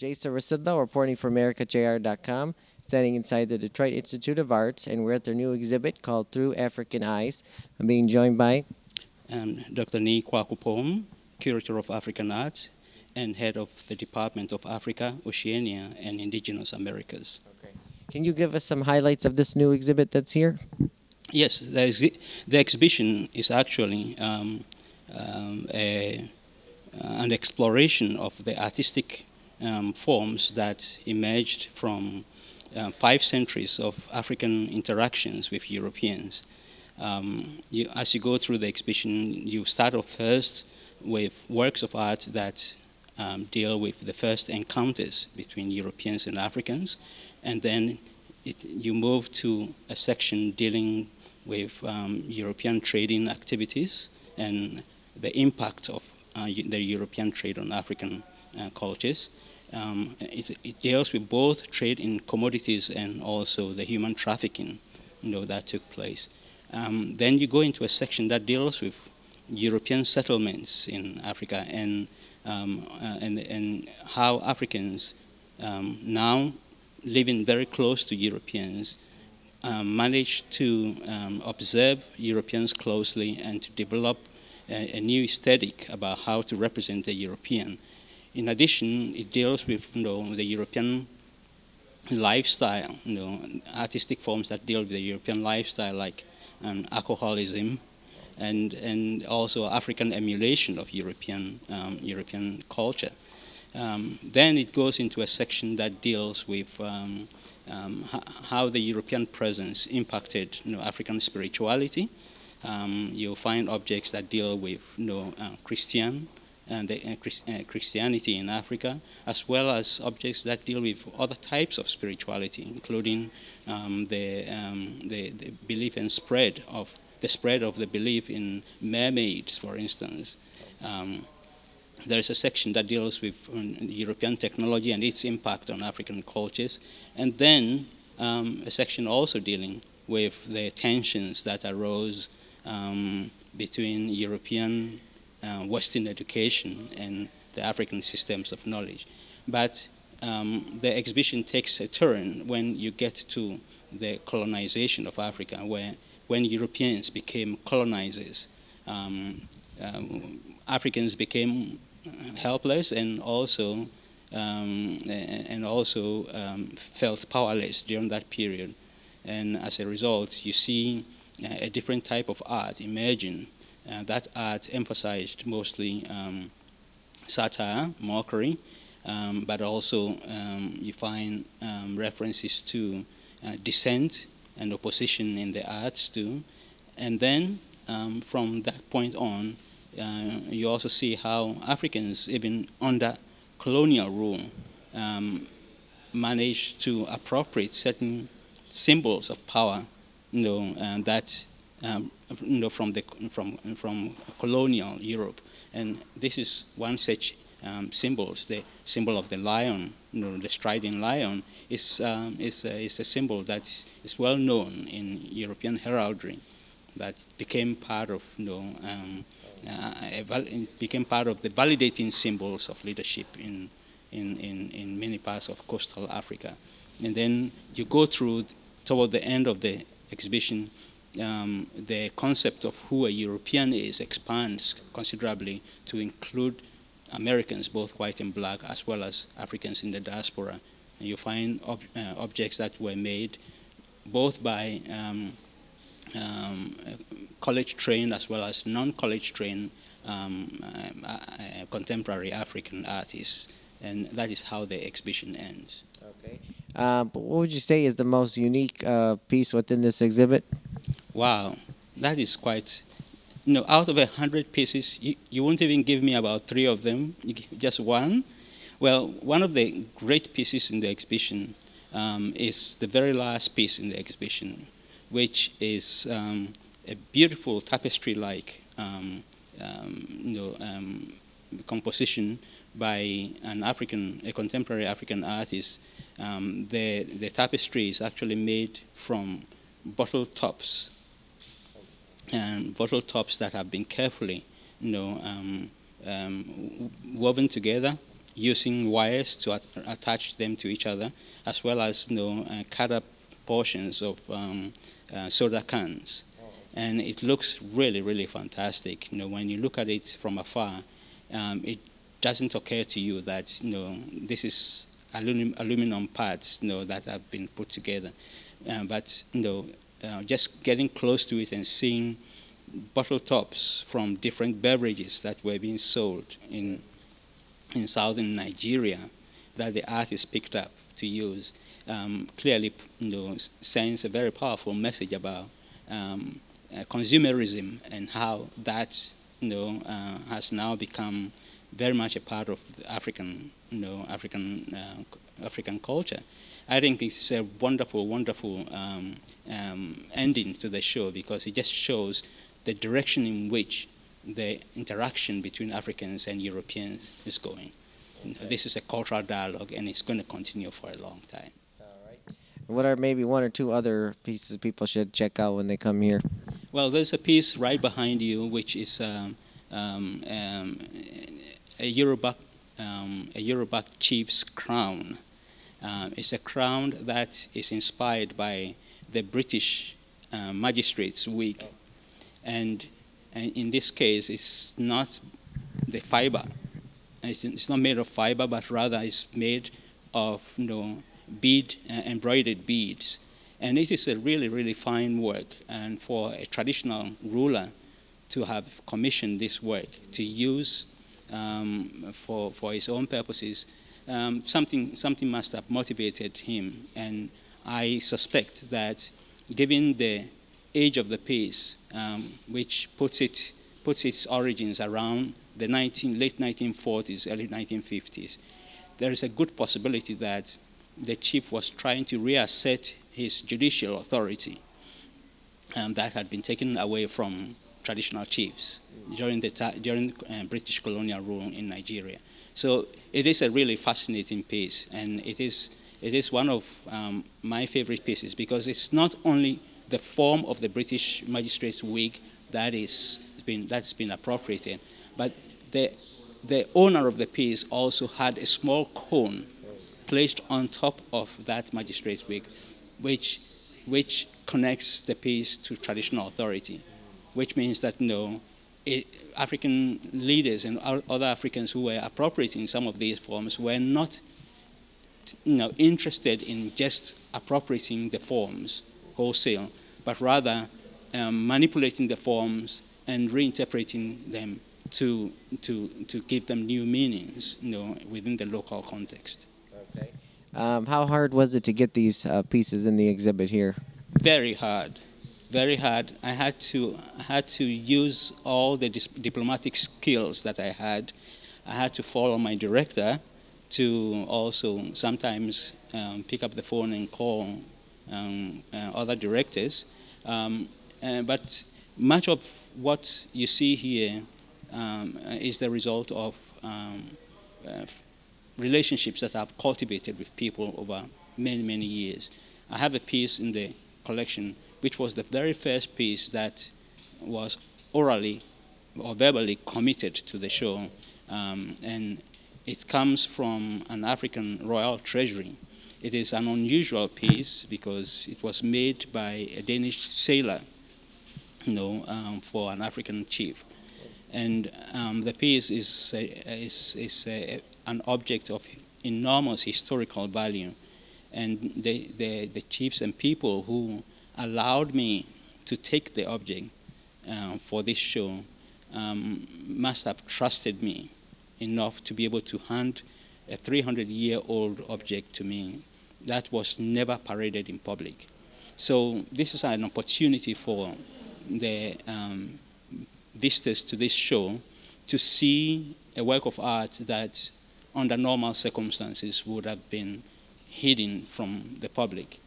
Jason Rzucidlo, reporting for AmericaJR.com, standing inside the Detroit Institute of Arts, and we're at their new exhibit called Through African Eyes. I'm being joined by Dr. Nii Quarcoopome, curator of African Arts and head of the Department of Africa, Oceania and Indigenous Americas. Okay. Can you give us some highlights of this new exhibit that's here? Yes, the exhibition is actually an exploration of the artistic forms that emerged from 5 centuries of African interactions with Europeans. As you go through the exhibition, you start off first with works of art that deal with the first encounters between Europeans and Africans, and then you move to a section dealing with European trading activities and the impact of the European trade on African cultures. It deals with both trade in commodities and also the human trafficking, that took place. Then you go into a section that deals with European settlements in Africa and how Africans now living very close to Europeans manage to observe Europeans closely and to develop a new aesthetic about how to represent the European. In addition, it deals with the European lifestyle, artistic forms that deal with the European lifestyle, like alcoholism, and also African emulation of European culture. Then it goes into a section that deals with how the European presence impacted African spirituality. You'll find objects that deal with Christianity in Africa, as well as objects that deal with other types of spirituality, including the belief and spread of the belief in mermaids, for instance. There's a section that deals with European technology and its impact on African cultures, and then a section also dealing with the tensions that arose between European Western education and the African systems of knowledge. But the exhibition takes a turn when you get to the colonization of Africa, when Europeans became colonizers. Africans became helpless and also felt powerless during that period. And as a result, you see a different type of art emerging. That art emphasized mostly satire, mockery, but also you find references to dissent and opposition in the arts too. And then from that point on, you also see how Africans, even under colonial rule, managed to appropriate certain symbols of power, that from colonial Europe. And this is one such symbols. The symbol of the lion, the striding lion, is a symbol that is well known in European heraldry, that became part of became part of the validating symbols of leadership in many parts of coastal Africa. And then you go through, toward the end of the exhibition, the concept of who a European is expands considerably to include Americans, both white and black, as well as Africans in the diaspora. And you find objects that were made both by college-trained as well as non-college-trained contemporary African artists. And that is how the exhibition ends. Okay. But what would you say is the most unique piece within this exhibit? Wow, that is quite, out of 100 pieces, you won't even give me about 3 of them, just one. Well, one of the great pieces in the exhibition is the very last piece in the exhibition, which is a beautiful tapestry-like composition by a contemporary African artist. The tapestry is actually made from bottle tops, that have been carefully, woven together using wires to attach them to each other, as well as cut up portions of soda cans. And it looks really, really fantastic. When you look at it from afar, it doesn't occur to you that this is aluminum parts that have been put together. But just getting close to it and seeing bottle tops from different beverages that were being sold in southern Nigeria that the artist picked up to use clearly sends a very powerful message about consumerism and how that has now become very much a part of the African culture. I think it's a wonderful, wonderful ending to the show, because it just shows the direction in which the interaction between Africans and Europeans is going. This is a cultural dialogue, and it's going to continue for a long time. All right. What are maybe one or two other pieces people should check out when they come here? Well, there's a piece right behind you, which is a Yoruba chief's crown. It's a crown that is inspired by the British magistrate's wig, and in this case, it's not the fiber. It's not made of fiber, but rather it's made of embroidered beads, and it is a really, really fine work. And for a traditional ruler to have commissioned this work to use for his own purposes, something must have motivated him. And I suspect that, given the age of the piece, which puts its origins around the late 1940s, early 1950s, there is a good possibility that the chief was trying to reassert his judicial authority that had been taken away from traditional chiefs during British colonial rule in Nigeria. So it is a really fascinating piece, and it is one of my favorite pieces, because it's not only the form of the British magistrate's wig that's been appropriated, but the owner of the piece also had a small cone placed on top of that magistrate's wig, which connects the piece to traditional authority, which means that African leaders and other Africans who were appropriating some of these forms were not interested in just appropriating the forms wholesale, but rather manipulating the forms and reinterpreting them to give them new meanings, within the local context. Okay. How hard was it to get these pieces in the exhibit here? Very hard, very hard. I had to use all the diplomatic skills that I had. I had to follow my director to also sometimes pick up the phone and call other directors. But much of what you see here is the result of relationships that I've cultivated with people over many, many years. I have a piece in the collection which was the very first piece that was orally or verbally committed to the show, and it comes from an African royal treasury. It is an unusual piece because it was made by a Danish sailor, for an African chief. And the piece is an object of enormous historical value. And the chiefs and people who allowed me to take the object for this show must have trusted me enough to be able to hand a 300-year-old object to me that was never paraded in public. So this is an opportunity for the visitors to this show to see a work of art that under normal circumstances would have been hidden from the public.